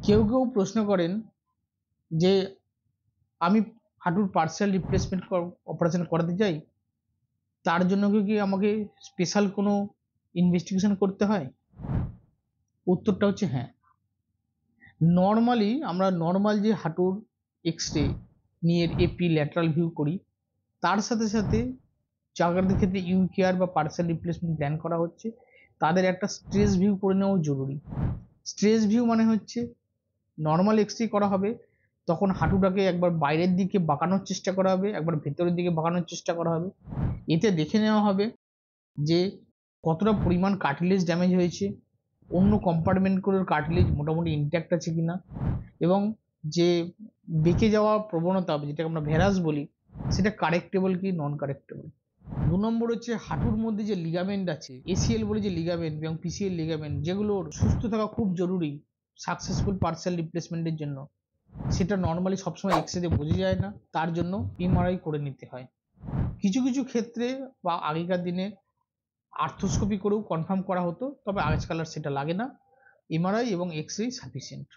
কেউ কেউ প্রশ্ন করেন যে আমি হাঁটুর পার্সিয়াল রিপ্লেসমেন্ট অপারেশন করাতে চাই, তার জন্য কি আমাকে স্পেশাল কোনো ইনভেস্টিগেশন করতে হয়? উত্তরটা হচ্ছে হ্যাঁ। নর্মালি আমরা নর্মাল যে হাঁটুর এক্স রে নিয়ে এপি ল্যাটারাল ভিউ করি, তার সাথে সাথে যাদের ক্ষেত্রে ইউকেআর বা পার্সিয়াল রিপ্লেসমেন্ট প্ল্যান করা হচ্ছে তাদের একটা স্ট্রেস ভিউ করে নেওয়া জরুরি। স্ট্রেস ভিউ মানে হচ্ছে নর্মাল এক্স রে করা হবে, তখন হাঁটুটাকে একবার বাইরের দিকে বাঁকানোর চেষ্টা করা হবে, একবার ভেতরের দিকে বাঁকানোর চেষ্টা করা হবে। এতে দেখে নেওয়া হবে যে কতটা পরিমাণ কার্টিলেজ ড্যামেজ হয়েছে, অন্য কম্পার্টমেন্টগুলোর কার্টিলেজ মোটামুটি ইনট্যাক্ট আছে কিনা, এবং যে বেঁকে যাওয়া প্রবণতা যেটাকে আমরা ভেরাস বলি সেটা কারেক্টেবল কি নন কারেক্টেবল। 2 নম্বর হচ্ছে হাঁটুর মধ্যে যে লিগামেন্ট আছে, এসিএল বলে যে লিগামেন্ট এবং পিসিএল লিগামেন্ট, যেগুলোর সুস্থ থাকা খুব জরুরি সাকসেসফুল পার্সিয়াল রিপ্লেসমেন্টের জন্য, সেটা নর্মালি সবসময় এক্স রে বোঝা যায় না, তার জন্য এমআরআই করে নিতে হয়। কিছু কিছু ক্ষেত্রে বা আগেকার দিনে আর্থ্রোস্কোপি করেও কনফার্ম করা হতো, তবে আজকাল আর সেটা লাগে না। এমআরআই এবং এক্স রে সাফিসিয়েন্ট।